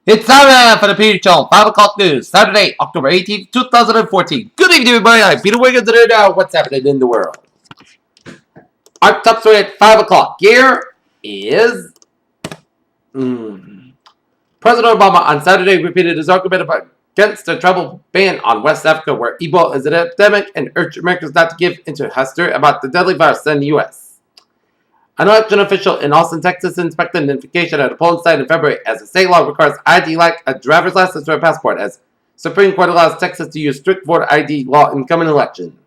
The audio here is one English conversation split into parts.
It's time for the Peter Show, 5 o'clock news, Saturday, October 18th, 2014. Good evening, everybody. I'm Peter Wiggins, and now what's happening in the world. Our top story at 5 o'clock here is President Obama on Saturday repeated his argument against the travel ban on West Africa, where Ebola is an epidemic, and urged Americans not to give into hysteria about the deadly virus in the U.S. An election official in Austin, Texas inspected identification at a polling site in February as the state law requires ID like a driver's license or a passport, as Supreme Court allows Texas to use strict voter ID law in coming election.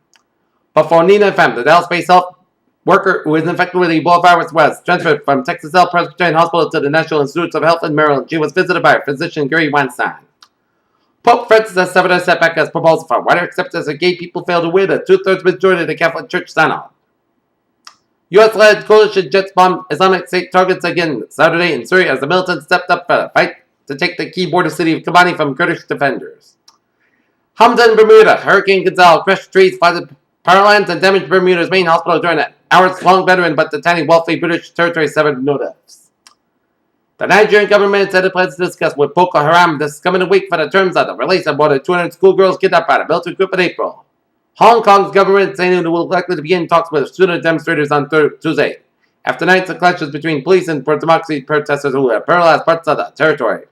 But for Nina Pham, the Dallas-based health worker who is infected with the Ebola virus was transferred from Texas Health Presbyterian Hospital to the National Institutes of Health in Maryland. She was visited by her physician, Gary Weinstein. Pope Francis has suffered a setback as proposal for wider acceptance of gay people failed to win a two-thirds majority of the Catholic Church Synod. U.S.-led coalition jets bombed Islamic State targets again Saturday in Syria as the militants stepped up for a fight to take the key border city of Kobani from Kurdish defenders. Hamdan, Bermuda. Hurricane Gonzalo crushed trees, flooded power lines, and damaged Bermuda's main hospital during an hours-long veteran, but the tiny, wealthy British territory suffered no deaths. The Nigerian government said it plans to discuss with Boko Haram this coming week for the terms of the release of more than 200 schoolgirls kidnapped by the military group in April. Hong Kong's government saying it will likely to begin talks with student demonstrators on Tuesday, after nights of clashes between police and pro-democracy protesters who have paralyzed parts of the territory.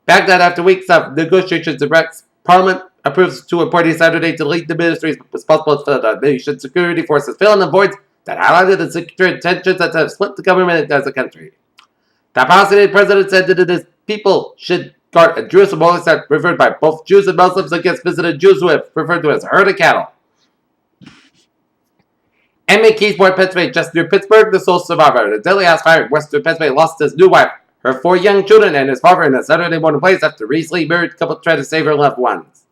Baghdad, after weeks of negotiations, directs Parliament approves two appointees Saturday to lead the ministries responsible for the nation's security forces, filling the voids that highlighted the security tensions that have split the government as a country. The Palestinian president said that his people should guard a Jerusalem holy site referred by both Jews and Muslims against visited Jews who have referred to as a herd of cattle. Emma Keysmore, Pennsylvania, just near Pittsburgh, the sole survivor of the deadly house fire in western Pennsylvania, lost his new wife, her 4 young children, and his father in a Saturday morning blaze after a recently married couple tried to save her loved ones.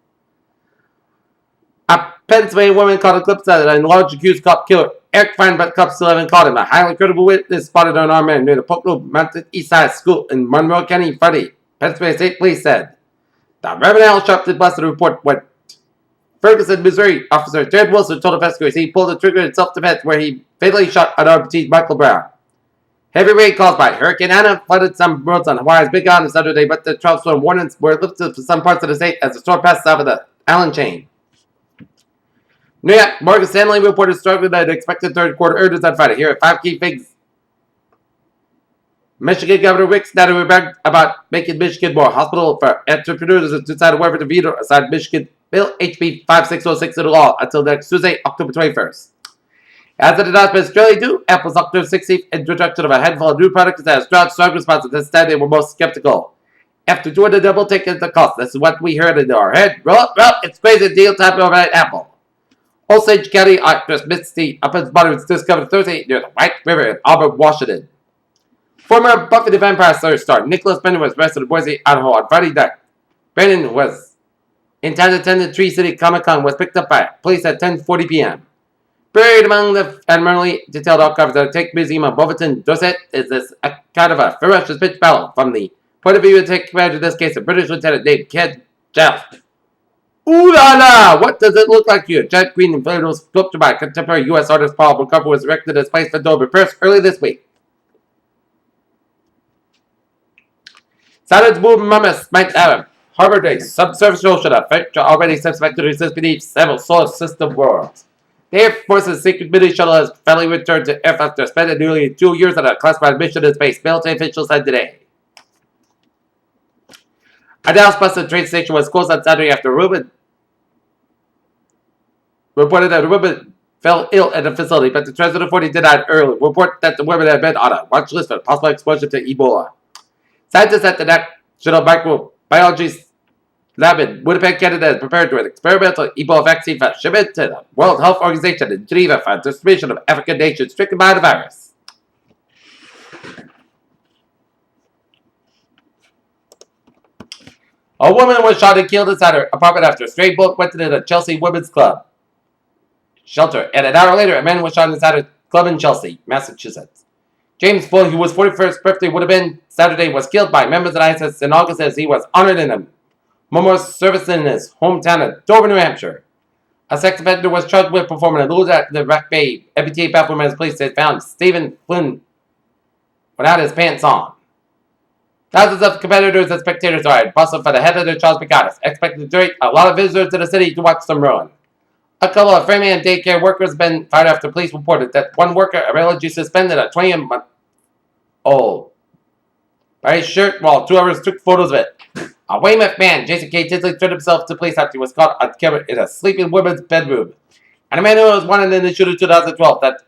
A Pennsylvania woman caught a clip that an alleged accused cop killer Eric Feinberg cops still haven't caught him. A highly credible witness spotted an armed man near the Pocono Mountain East Side School in Monroe County Friday, Pennsylvania State Police said. The Reverend Al Sharpton busted a report when Ferguson, Missouri officer Jared Wilson told investigators he pulled the trigger in self-defense where he fatally shot unarmed teen Michael Brown. Heavy rain caused by Hurricane Anna flooded some roads on Hawaii's Big Island on Saturday, but the trout storm warnings were lifted for some parts of the state as the storm passed south of the Allen chain. New York, Morgan Stanley reported stronger than expected third quarter earnings on Friday. Here are 5 key things. Michigan Governor Rick Snyder bragged about making Michigan more hospitable for entrepreneurs to decide whether to veto or sign Michigan Bill HB 5606 into law until next Tuesday, October 21st. As the announcements generally do, Apple's October 16th introduction of a handful of new products has drawn strong response. This time they were most skeptical. After doing the double take into cost, this is what we heard in our head. Well, it's crazy deal time over at Apple. Osage County actress Misty Upton's body was discovered Thursday near the White River in Auburn, Washington. Former Buffy the Vampire Slayer star Nicholas Brennan was arrested in Boise, Idaho on Friday night. Brennan was in town to attend the Tree City Comic Con was picked up by police at 10:40 p.m. Buried among the admirably detailed archives of the Take Museum of Boverton, Dorset, is this kind of a ferocious pitch battle. From the point of view of take command in this case, a British lieutenant named Ken Joust. Ooh la la! What does it look like here? Giant green inflatable sculpture by contemporary U.S. artist Paul McCarver was erected as place for Dover Press early this week. Saturn's moon mama Mike Adam. Harbor Day. Subsurface ocean effect already suspected to exist beneath several solar system worlds. The Air Force's secret mini shuttle has finally returned to Earth after spending nearly 2 years on a classified mission in space, military officials said today. A Dallas bus train station was closed on Saturday after Reuben reported that a woman fell ill at the facility, but the transit authority denied early. Report that the woman had been on a watch list for possible exposure to Ebola. Scientists at the National Microbiology Lab in Winnipeg, Canada, has prepared an experimental Ebola vaccine for shipment to the World Health Organization in Geneva for distribution of African nations stricken by the virus. A woman was shot and killed inside her apartment after a stray bullet went into the Chelsea Women's Club shelter, and an hour later, a man was shot inside a club in Chelsea, Massachusetts. James Bull, who was 41st birthday would have been Saturday, was killed by members of ISIS in August as he was honored in a memorial service in his hometown of Dover, New Hampshire. A sex offender was charged with performing a lewd act in the Rack Bay MBTA bathroom as police had found Stephen Flynn without his pants on. Thousands of competitors and spectators are bustled for the head of the Charles Picatus, expecting to direct a lot of visitors to the city to watch them ruin. A couple of framing and daycare workers have been fired after police reported that one worker allegedly suspended a 20-month-old by his shirt while 2 others took photos of it. A Weymouth man, Jason K. Tinsley, turned himself to police after he was caught on camera in a sleeping woman's bedroom. And a man who was wanted in the shooting in 2012 that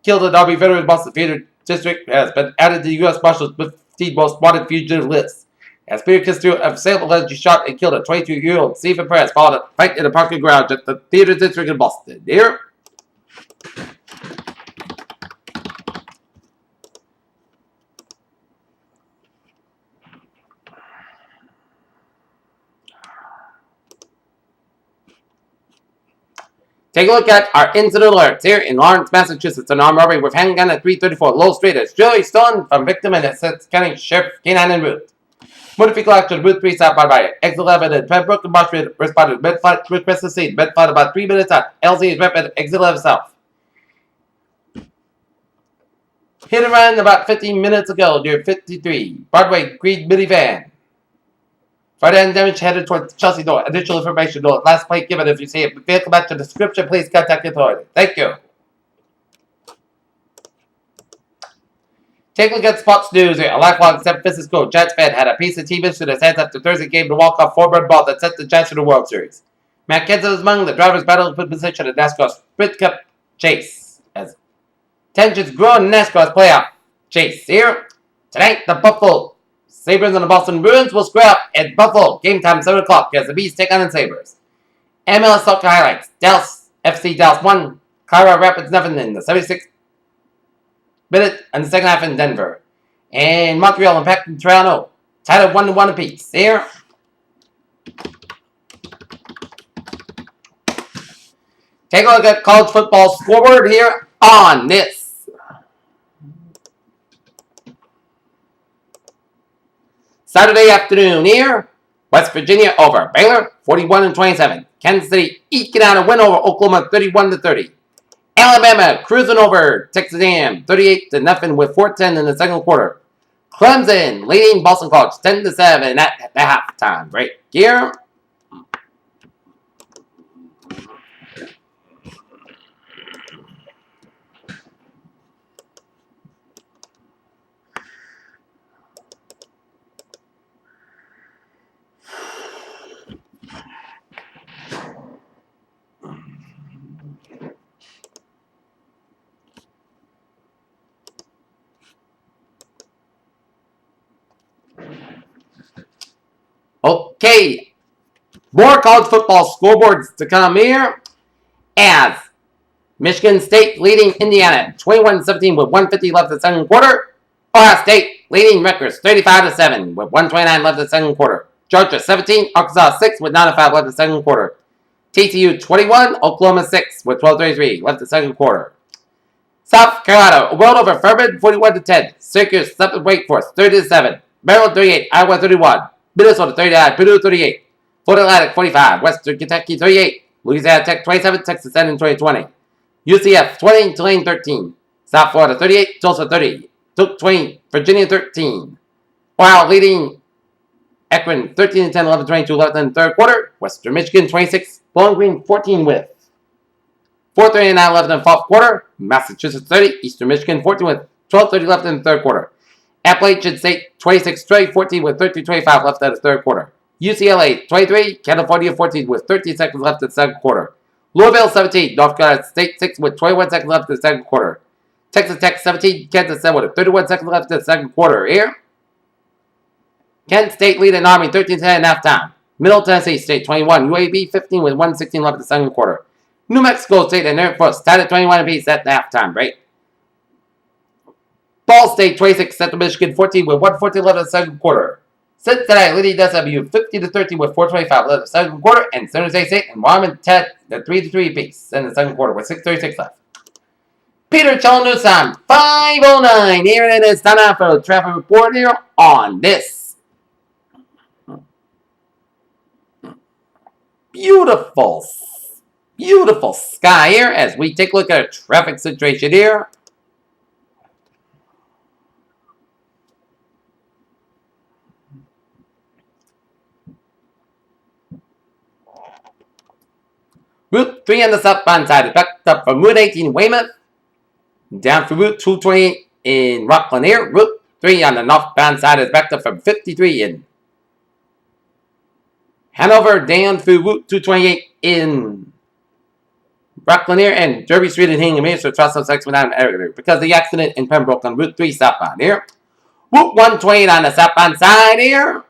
killed a Derby veteran Boston Theater District has been added to the U.S. Marshal's 15 most wanted fugitive list. As Peter Kister of Salem allegedly shot and killed a 22-year-old Stephen Perez following a fight in a parking garage at the Theater District in Boston. Here. Take a look at our incident alerts here in Lawrence, Massachusetts. An armed robbery with handgun at 334 Lowell Street is jewelry stolen from victim and Essex County Sheriff K9 en route. Motor vehicle action route 3 stopped by exit 11 at Pembroke and Marshfield responded med flight request the scene. Med flight about 3 minutes out. LZ is rep at exit 11 south. Hit and run about 15 minutes ago near 53 Broadway Green minivan. Further end damage headed towards Chelsea door. Additional information door. Last plate given. If you see a vehicle match the description, please contact the authority. Thank you. Take a look at sports news here. A lifelong San Francisco Jets fan had a piece of TV in his hands after Thursday game to walk off 4-run ball that sent the Jets to the World Series. Matt Kenseth was among the drivers battling for position in NASCAR's Sprint Cup chase. As tensions grow in NASCAR's playoff chase here. Tonight, the Buffalo Sabres and the Boston Bruins will square up at Buffalo. Game time 7 o'clock as the Bees take on the Sabres. MLS soccer highlights. Dallas FC Dallas 1. Colorado Rapids nothing in the 76th minute and the second half in Denver. And Montreal Impact in Toronto. Tied at 1-1 apiece. Here. Take a look at college football scoreboard here on this. Saturday afternoon here, West Virginia over Baylor, 41-27. Kansas City eking out a win over Oklahoma, 31-30. Alabama cruising over Texas A&M, 38-0 with 4:10 in the second quarter. Clemson leading Boston College, 10-7 at the halftime break here. Okay, more college football scoreboards to come here as Michigan State leading Indiana 21-17 with 1:50 left in the second quarter. Ohio State leading Rutgers 35-7 with 1:29 left in the second quarter. Georgia 17, Arkansas 6 with 9:05 left in the second quarter. TCU 21, Oklahoma 6 with 12:33 left in the second quarter. South Carolina, a world over Furman 41-10. Syracuse swept Wake Forest 30-7. Maryland 38, Iowa 31. Minnesota 39, Purdue 38, Florida Atlantic 45, Western Kentucky 38, Louisiana Tech 27, Texas A&M 20. UCF 20, Tulane 13, South Florida 38, Tulsa 30, Duke 20, Virginia 13. Ohio leading Akron 13-10, 11-22 left in the third quarter. Western Michigan 26, Bowling Green 14 with 4:39 left in the fourth quarter. Massachusetts 30, Eastern Michigan 14 with 12:30 left in the third quarter. Appalachian State 26 14 with 13:25 left in the third quarter. UCLA 23, California 14 with 13 seconds left in the second quarter. Louisville 17, North Carolina State 6 with 21 seconds left in the second quarter. Texas Tech 17, Kansas 7 with 31 seconds left in the second quarter. Here, Kent State leading Army 13-10 at halftime. Middle Tennessee State 21, UAB 15 with 1:16 left in the second quarter. New Mexico State and Air Force tied at 21 apiece at the halftime break. Ball State 26, Central Michigan 14 with 1:14 left in the second quarter. Cincinnati leading SMU 50-13 with 4:25 left in the second quarter, and San Jose State and Wyoming tied at 3-3 apiece in the second quarter with 6:36 left. Peter Channel News Time 5:09. Here it is. Time out for a traffic report here on this beautiful sky here as we take a look at a traffic situation here. Route 3 on the southbound side is backed up from Route 18 in Weymouth. Down through Route 228 in Rock Lanier. Route 3 on the northbound side is backed up from 53 in Hanover. Down through Route 228 in Rock Lanier and Derby Street in Hingham. So trust us down area because of the accident in Pembroke on Route 3 southbound here. Route 128 on the southbound side here.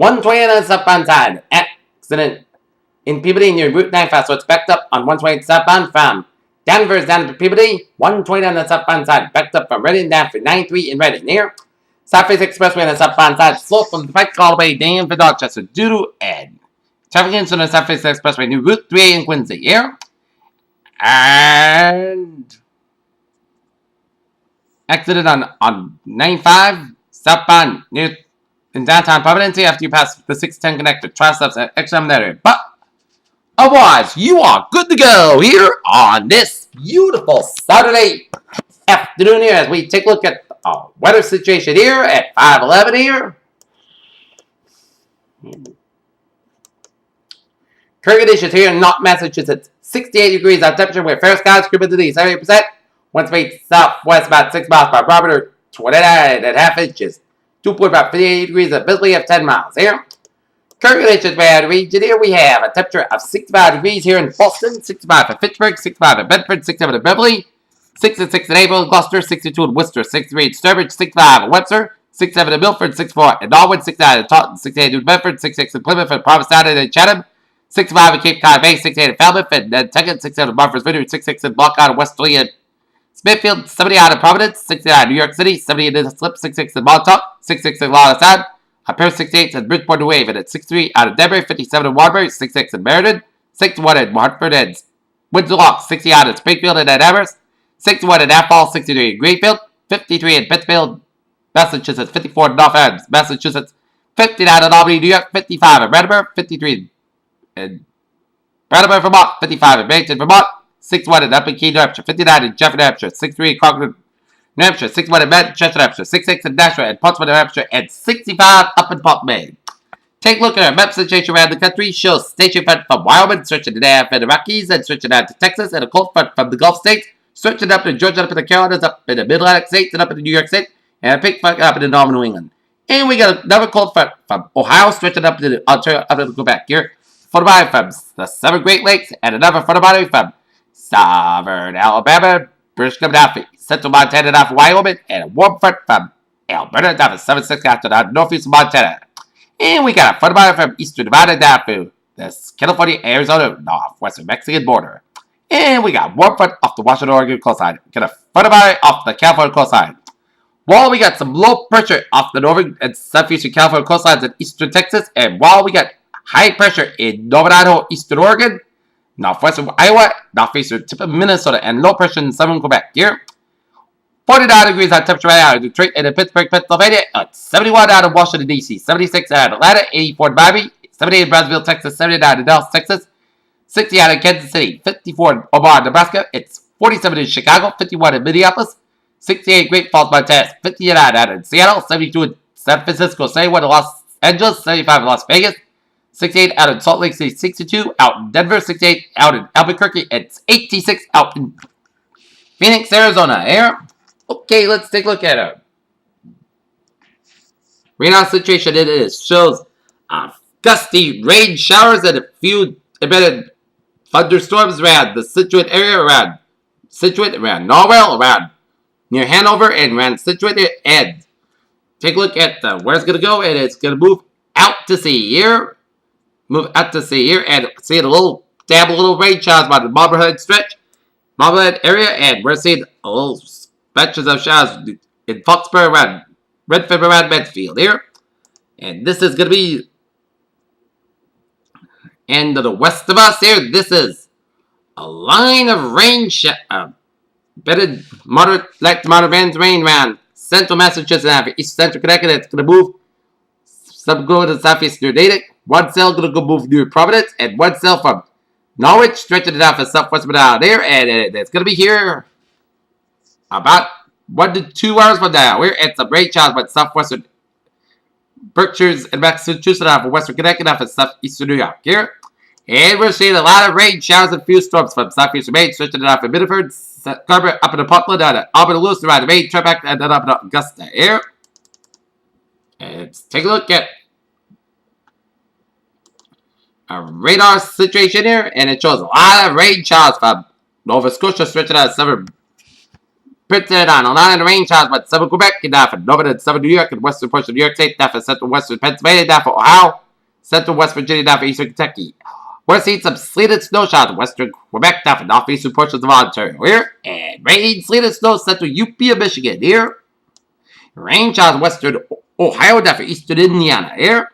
On the southbound side. Accident in Peabody near Route 95, so it's backed up on 128 southbound from Danvers down to Peabody. 120 on the southbound side, backed up from Reading down for 93 in Reading near Southwest Expressway on the southbound side, slow from the Pike all the way down for Dorchester due to Ed. Traffic on the Southwest Expressway near Route 3 in Quincy here. And accident on 95 southbound near in downtown Providence after you pass the 610 connector. Try stops at exam but otherwise, you are good to go here on this beautiful Saturday afternoon here as we take a look at the weather situation here at 5:11 here. Current conditions here in North Massachusetts, 68 degrees on temperature with fair skies, humidity 70%. Winds speed southwest about 6 miles per barometer, 29.5 inches. Dew point about 58 degrees and visibility of 10 miles here. Current conditions for the region here, we have a temperature of 65 degrees here in Boston, 65 for Fitchburg, 65 in Bedford, 67 in Beverly, 66 in April, Gloucester, 62 in Worcester, 63 in Sturbridge, 65 in Webster, 67 in Milford, 64 in Norwood, 69 in Taunton, 68 in Bedford, 66 in Plymouth, and Provincetown and Chatham, 65 in Cape Cod Bay, 68 in Falmouth, and Nantucket, 67 in Martha's Vineyard, 66 in Block Island, Westerly, and Smithfield, 70 out of Providence, 69 in New York City, 70 in Islip, 66 in Montauk, 66 in Lawrence, Pier 68 in Bridgeport, New Haven, at 63 out of Denver, 57 in Waterbury, 66 in Meriden, 61 in Hartford, and Windsor Lock, 60 out in Springfield and at Amherst, 61 in Athol, 63 in Greenfield, 53 in Pittsfield, Massachusetts, 54 in North Adams, Massachusetts, 59 in Albany, New York, 55 in Brattleboro, 53 in Brattleboro, Vermont, 55 in Bennington, Vermont, 61 in Upper Key, New Hampshire, 59 in Jefferson, New Hampshire, 63 in Concord, New Hampshire, 61 in Manchester, New Hampshire, 66 in Nashua and Portsmouth, New Hampshire, and 65 up in Port Maine. Take a look at our map situation around the country. Shows station front from Wyoming, stretching down from the Rockies, and stretching down to Texas, and a cold front from the Gulf States, stretching up to Georgia, up in the Carolinas, up in the Mid-Atlantic States, and up in the New York State, and a pink front up in the Northern New England. And we got another cold front from Ohio, stretching up to the Ontario, up to Quebec here. Followed from the Seven Great Lakes, and another followed from Southern Alabama, British Columbia, Central Montana, down from Wyoming, and a warm front from Alberta, down from 76 after the northeast of Montana. And we got a followed from Eastern Nevada, down to the California, Arizona, northwestern Mexican border. And we got warm front off the Washington, Oregon coastline. Got a followed off the California coastline. While we got some low pressure off the northern and southeastern California coastlines in eastern Texas, and while we got high pressure in northern Idaho, eastern Oregon, northwestern Iowa, northeastern tip of Minnesota, and low pressure in southern Quebec here. 49 degrees on temperature right now in Detroit and in Pittsburgh, Pennsylvania. 71 out of Washington, D.C. 76 out of Atlanta. 84 in Miami. 78 in Brownsville, Texas. 79 in Dallas, Texas. 60 out of Kansas City. 54 in Omaha, Nebraska. It's 47 in Chicago. 51 in Minneapolis. 68 in Great Falls, Montana. 59 out in Seattle. 72 in San Francisco. 71 in Los Angeles. 75 in Las Vegas. 68 out in Salt Lake City. 62 out in Denver. 68 out in Albuquerque. It's 86 out in Phoenix, Arizona. Here. Okay, let's take a look at it. Right now, situation it is shows gusty rain showers and a few embedded thunderstorms around the Scituate area, around Norwell, around near Hanover, and around Scituate. And take a look at where it's going to go, and it's going to move out to sea here. Move out to sea here, and see a little rain showers by the Marblehead stretch, Marblehead area, and we're seeing a little patches of showers in Foxborough, around Redford, around Medfield here. And this is going to be, and to the west of us here, this is a line of rain, bedded moderate bands of rain around central Massachusetts and east central Connecticut. It's going to move, some go to southeast near Natick, one cell going to go move near Providence, and one cell from Norwich stretching it out for southwest down there, and it's going to be here about 1 to 2 hours from now. We're at some rain showers, but southwestern Berkshires and Massachusetts out for western Connecticut out for southeastern New York here. And we're seeing a lot of rain showers and few storms from southeastern Maine, stretching it out from Biddeford, Carver, up in the Portland, down to Auburn, Lewis, around the Maine, Trebek, and then up in Augusta here. And let's take a look at a radar situation here, and it shows a lot of rain showers from Nova Scotia, stretching out southern Britain on a lot of the rain showers, but southern Quebec, and down from Northern and southern New York, and western portion of New York State, down for central western Pennsylvania, down for Ohio, central West Virginia, down for eastern Kentucky. We're seeing some sleet and snow showers in western Quebec, down for northeastern portions of Ontario here, and rain, sleet, and snow central UP of Michigan here. Rain showers in western Ohio, down for eastern Indiana here.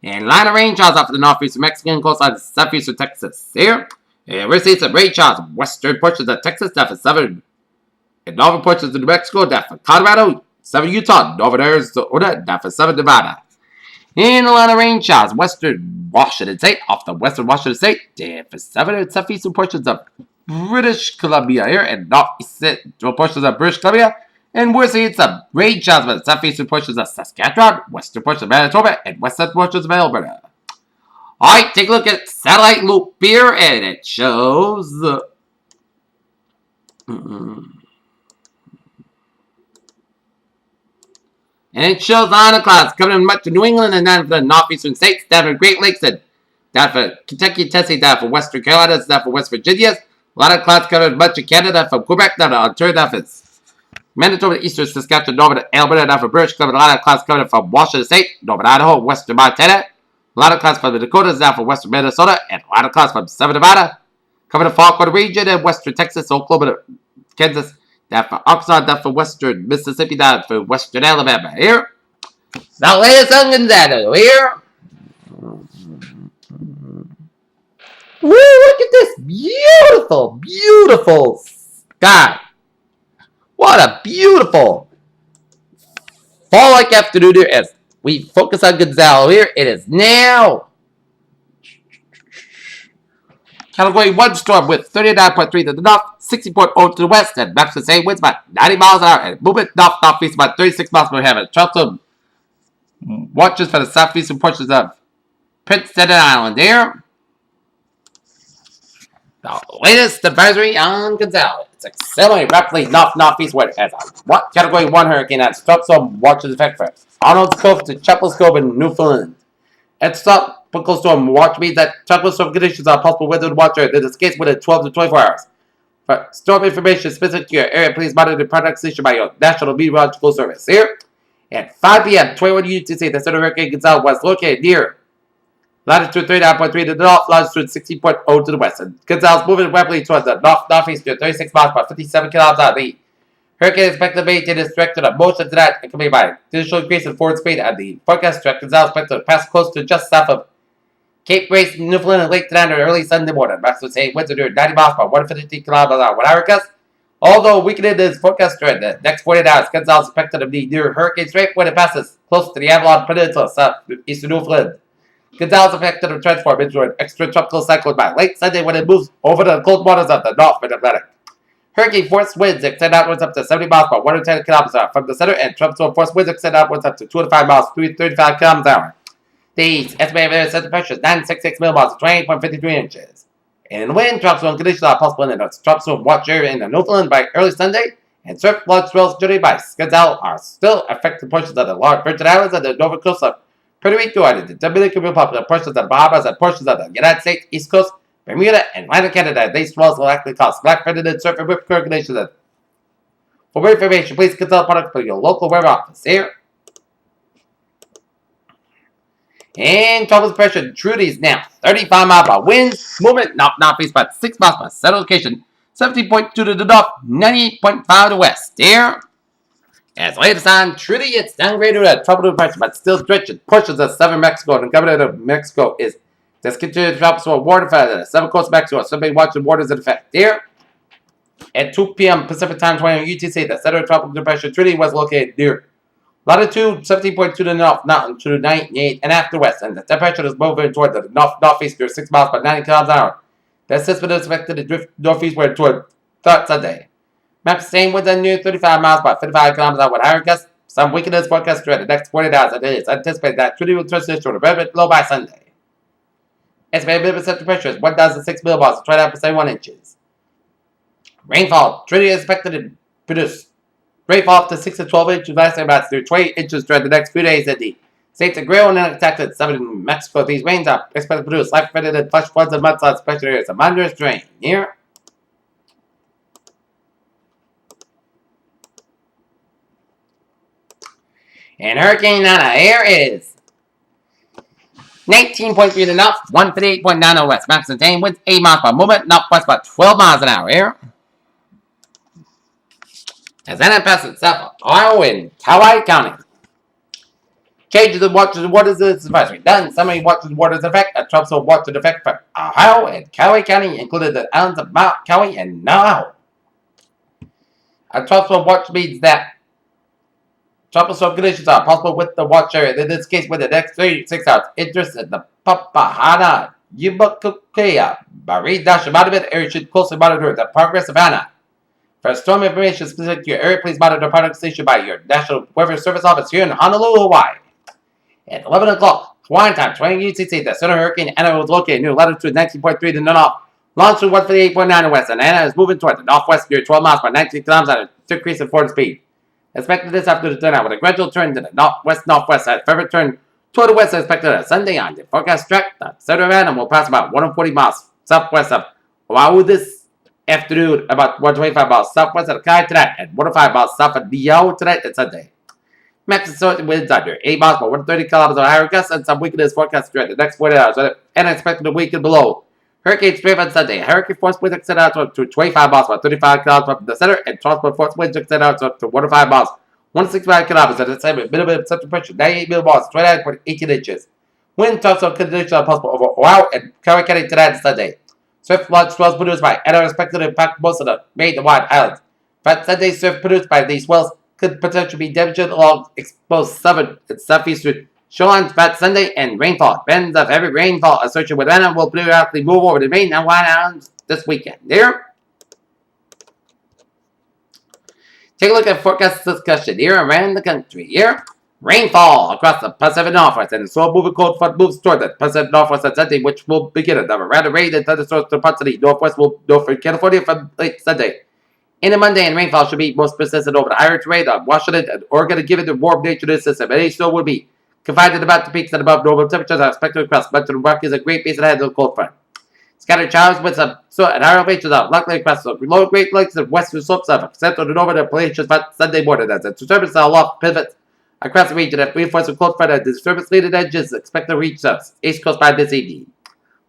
And a lot of rain showers off of the northeastern Mexican coastline, southeastern Texas here. And we're seeing some rain showers in western portions of Texas, down for southern and northern portions of New Mexico, down for Colorado, southern Utah, northern Arizona, down for southern Nevada. And a lot of rain showers in western Washington State, off the western Washington State, down for southern and southeastern portions of British Columbia here, and northeastern portions of British Columbia. And we're seeing some rain showers in the southeastern portions of Saskatchewan, western portions of Manitoba, and western portions of Alberta. Alright, take a look at satellite loop here, and it shows and it shows line of clouds coming in much of New England and down for the northeastern states, down for Great Lakes, and down for Kentucky, Tennessee, down for western Carolina, down for West Virginia. A lot of clouds coming in much of Canada, from Quebec down to Ontario, down for Manitoba, eastern Saskatchewan, northern Alberta, down for British Columbia. A lot of clouds coming in from Washington State, northern Idaho, western Montana. A lot of clouds from the Dakotas, down for western Minnesota, and a lot of clouds from southern Nevada, coming to Falkland region, and western Texas, Oklahoma, Kansas, down for Arkansas, down for western Mississippi, down for western Alabama here. Now, ladies and Gonzalo here. Woo, look at this beautiful, beautiful sky. What a beautiful fall-like afternoon here as we focus on Gonzalo here. It is now Category 1 storm with 39.3 to the north, 60.0 to the west, and max the same winds about 90 miles an hour, and movement north-northeast about 36 miles per hour. Troublesome watches for the southeastern portions of Prince Edward Island here. The latest advisory on Gonzalo. It's accelerating rapidly north-northeast wind as a Category 1 hurricane has tropical watches effect for Arnold's Cove to Chapel's Cove in Newfoundland. It's tropical storm watch means that tropical storm conditions are possible weather and water in this case within 12 to 24 hours. For storm information specific to your area, please monitor the product issued by your National Meteorological Service. Here at 5 p.m., 21 UTC, the center of Hurricane Gonzalo was located near latitude 39.3 to the north, longitude 60.0 to the west. And Gonzalo's moving rapidly towards the north-northeast at 36 miles per 57 kilometers an hour. The hurricane is expected to maintain its direction of motion tonight, accompanied by additional increase in forward speed, and the forecast track Gonzalo is expected to pass close to just south of Cape Grace, Newfoundland, and Lake tonight or early Sunday morning. Maximum say winds are near 90 miles per 150 kilometers an hour. 1 hour gust. Although weakened in its forecast during the next 48 hours, Gonzalo is expected to be near hurricane strength when it passes close to the Avalon Peninsula, southeastern Newfoundland. Gonzalo is expected to transform into an extratropical cyclone by late Sunday when it moves over the cold waters of the North Mid-Atlantic. Hurricane force winds extend outwards up to 70 miles per 110 kilometers an hour from the center, and tropical force winds extend outwards up to 205 miles per 35 kilometers an hour. The estimated center pressure is 966 millibars, 28.53 inches. In wind, tropical conditions are possible in the tropical watch area in the Newfoundland by early Sunday, and surf flood swells generated by Gonzalo are still affecting portions of the large Virgin Islands and the northern coast of Puerto Rico and the Dominican Republic, portions of the Bahamas, and portions of the United States East Coast, Bermuda, and Atlantic Canada. These swells will likely cause black-footed and surf and whip current conditions. For more information, please consult products for your local weather office here. And tropical pressure Trudy is now 35 miles per winds, movement north-northeast by 6 miles per center location, 17.2 to the north, 98.5 to the west. Here, as latest on Trudy, it's downgraded to a tropical pressure, but still stretching portions of southern Mexico, and the governor of Mexico is discontinued tropical water for the southern coast of Mexico. Somebody watching waters in effect. Here, at 2 p.m. Pacific Time, 20 UTC, the center of tropical pressure Trudy was located near latitude 17.2 to the north, longitude 98 and after west, and the temperature is moving toward the north-northeast near 6 miles per 90 kilometers an hour. The system is expected to drift northeastward toward Sunday. Maps same with a new 35 miles by 55 kilometers with higher gusts. Some weakness forecast throughout the next 40 hours. It is anticipated that Trudy will transition to a very low by Sunday. Estimated minimum central pressure is 1,006 millibars, 29.1 inches. Rainfall. Trudy is expected to produce rainfall up to 6 to 12 inches, lasting about through 20 inches throughout the next few days at the states of Guerrero and unexpected southern Mexico. These rains are expected to produce life-threatening flash floods and mudslides, especially areas of moderate rain. Here. And Hurricane Nana, here is 19.3 to north, 158.90 west. Max contained winds 8 miles per moment, northwest about 12 miles an hour. Here. As then passes itself, Ohio in Kauai County. Changes in waters advisory. Done. Summary waters waters effect. A tropical water effect for Ohio and Kauai County, included the islands of Mount Kauai and Nauru. A tropical watch means that tropical storm conditions are possible with the watch area. In this case, with the next 36 hours, interest in the Papahana, Yubakukea, Marie Dashamadabit area should closely monitor the progress of Hana. For storm information specific to your area, please monitor product station by your National Weather Service Office here in Honolulu, Hawaii. At 11 o'clock, Hawaiian time, 20 UTC, the center Hurricane Anna was located near latitude 19.3 to the north, longitude 158.9 west, and Anna is moving toward the northwest near 12 miles per 19 kilometers at a decrease in forward speed. Expected this afternoon to turn out with a gradual turn to the northwest-northwest side. Further turn toward the west is expected on Sunday on the forecast track. The center of Anna will pass about 140 miles southwest of Oahu this afternoon, about 125 miles southwest of Kai tonight, and 105 miles south of Niihau tonight and Sunday. Maximum winds under 8 miles per 130 kilometers on higher gusts, and some weakness forecast throughout the next 40 hours, and expected to weaken below. Hurricane strength on Sunday. Hurricane force winds extend out to 25 miles per 35 kilometers from the center, and tropical force winds extend out to 105 miles, 165 kilometers at the same minimum central pressure, 98 millibars, 29.18 inches. Wind tropical conditions are possible over Oahu and Kauai County tonight and Sunday. Swift launch swells produced by and are expected to impact most of the main and wide islands. But Sunday surf produced by these swells could potentially be damaging along exposed southern and southeastern shorelines. But Sunday and rainfall. Bands of heavy rainfall associated with Anna will periodically move over the main and wide islands this weekend. There. Take a look at forecast discussion here around the country. Here. Rainfall across the Pacific Northwest, and the slow moving cold front moves toward the Pacific Northwest on Sunday, which will begin at rather rain and thunderstorms to parts of the Northwest Northern California from late Sunday. In the Monday, and rainfall should be most persistent over the higher terrain on Washington and Oregon, given the warm nature of the system. Any snow will be confined to about the peaks and above normal temperatures are expected across much of the Rockies and Great Basin ahead of the cold front. Scattered showers with some snow and higher elevations are likely across the lower Great Lakes and western slopes of central to northern Appalachian Sunday morning as the disturbance aloft pivots across the region. If reinforced with cold front and disturbance leading edges expected to reach the east coast by this evening.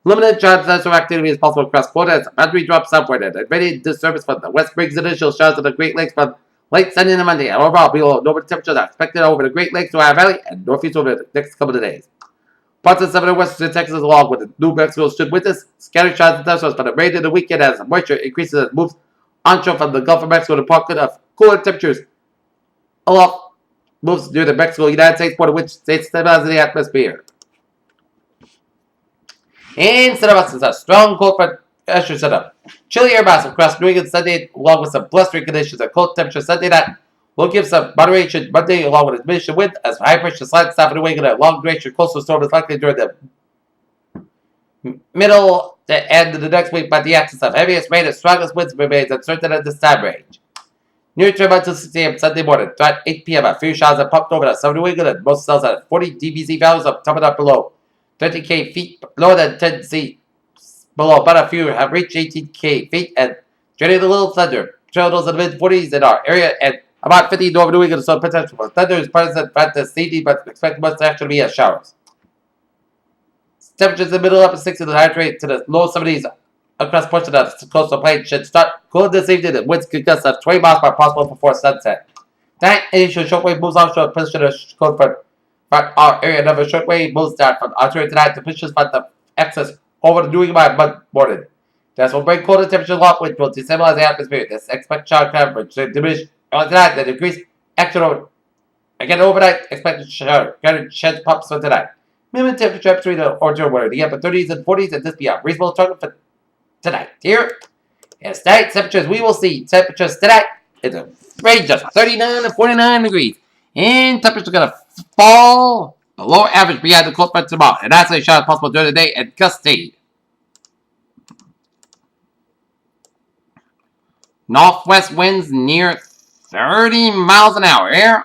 Limited chance of activity is possible across Florida as the boundary drops southward and ready disturbance from the west brings initial showers of the Great Lakes from late Sunday and Monday. And overall, below normal temperatures are expected over the Great Lakes, Ohio Valley, and northeast over the next couple of days. Parts of southern western Texas, along with the New Mexico, should witness scattered showers and thunderstorms for the remainder of the weekend as the moisture increases and moves onshore from the Gulf of Mexico to pocket of cooler temperatures aloft moves near the Mexico-United States border, which stays stabilizing the atmosphere. Instead of us is a strong cold front pressure setup. Chilly air mass across New England Sunday, along with some blustering conditions and cold temperature Sunday night, will give some moderation Monday, along with a diminution wind as high pressure slides south of New England. A long duration coastal storm is likely during the middle to end of the next week, but the absence of heaviest rain and strongest winds remains uncertain at this time range. Near term until 6 a.m. Sunday morning, at 8 p.m. a few showers have popped over the southern New England and most cells at 40 dBz values of coming up below 30k feet, lower than 10C below, but a few have reached 18k feet and generated a little thunder. Totals in the mid-40s in our area and about 50 northern New England, so potential for thunder is present at the CD, but expect most actually be as showers. Temperatures in the middle upper 60s and high rate to the low 70s across portions of the coastal plain should start cooling this evening and winds could gust of 20 miles per possible before sunset. That initial shortwave moves offshore, position of cold front. Our area of a shortwave moves down from Ontario tonight to pushes from the excess over the New England by morning. This will bring colder temperatures along which will destabilize the atmosphere. This expect shower coverage to diminish on tonight and increase action over. Again, overnight, expected shower shed pops for tonight. Minimum temperature between the order were the upper 30s and 40s, and this be a reasonable target for tonight. Here is tonight's temperatures. We will see temperatures tonight in the range of 39 to 49 degrees. And temperatures are going to fall below average beyond the cold front tomorrow. And that's a shot possible during the day and gusty. Northwest winds near 30 miles an hour here.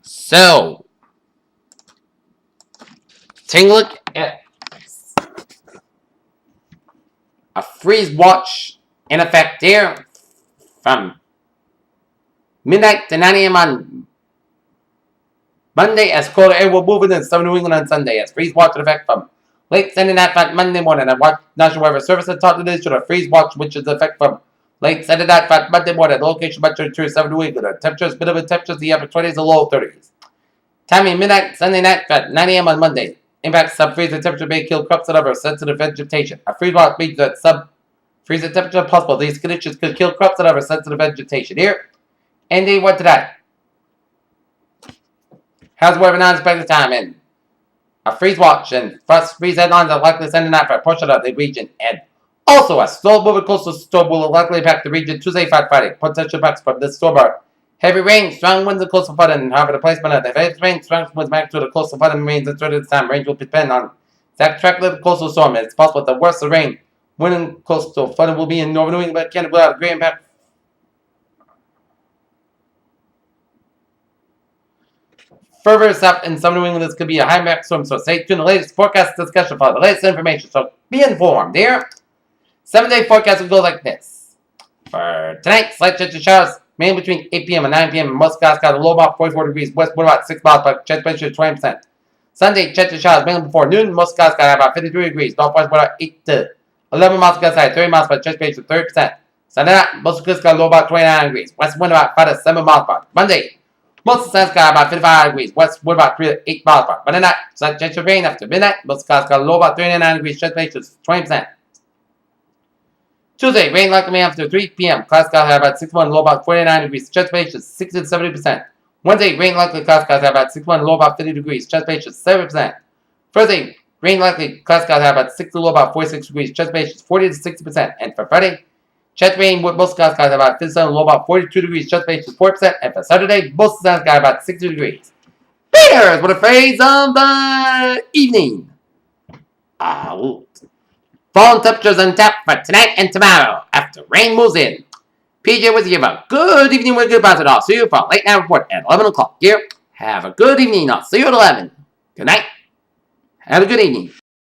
So, take a look at a freeze watch in effect here from midnight to 9 a.m. on Monday as colder air will move into southern New England on Sunday as freeze watch in effect from late Sunday night on Monday morning. And National Weather Service has taught today should a freeze watch which is in effect from late Sunday night on Monday morning. The location much to southern New England. Temperatures, minimum temperatures, the upper 20s and low 30s. Timing midnight Sunday night at 9 a.m. on Monday. Impact sub-freezing temperature may kill crops and other sensitive vegetation. A freeze watch means that sub-freezing temperature possible. These conditions could kill crops and other sensitive vegetation. Here, and day one today. How's the weather non-expected time? And a freeze watch and frost freeze headlines are likely sending out for a portion of the region. And also, a slow-moving coastal storm will likely impact the region Tuesday, Friday. Potential impacts from this storm are heavy rain, strong winds, and coastal flooding. However, the placement of the heavy rain, strong winds, magnitude of coastal flooding remains uncertain at this time. Range will depend on exact track of the coastal storm. It's possible that the worst of rain, wind, and coastal flooding will be in northern New England, but can't without a great impact. Further south in southern New England, this could be a high impact storm. So stay tuned to the latest forecast discussion for the latest information. So be informed. Here, 7-day forecast will go like this. For tonight, slight chance of showers. Mainly between 8 p.m. and 9 p.m. in most skies got a low about 44 degrees west, wind about 6 miles, but chance temperature 20%. Sunday, chance of showers mainly before noon. Most skies got about 53 degrees. Northwest wind about 8 to 11 miles outside, 30 miles, but chance temperature 30%. Sunday night, most skies got a low about 29 degrees. West wind about 5 to 7 miles per hour. Monday, most skies got about 55 degrees. West wind about 3 to 8 miles per hour. Monday night, slight chance of rain after midnight. Most skies got a low about 39 degrees. Chance temperature 20%. Tuesday, rain likely after 3 p.m. Clouds got about 61, low about 49 degrees. Chance temperature 60 to 70%. Wednesday, rain likely clouds got about 61, low about 50 degrees. Chance temperature 7%. Thursday, rain likely clouds got about 60, low about 46 degrees. Chance temperature 40 to 60%. And for Friday, chance rain with most clouds got about 57, low about 42 degrees. Chance temperature 4%. And for Saturday, most clouds got about 60 degrees. Here's what a phrase of the evening. Fall temperatures on tap for tonight and tomorrow after rain moves in. PJ with you about good evening with good positive. I'll see you for a late night report at 11 o'clock here. Have a good evening. I'll see you at 11. Good night. Have a good evening.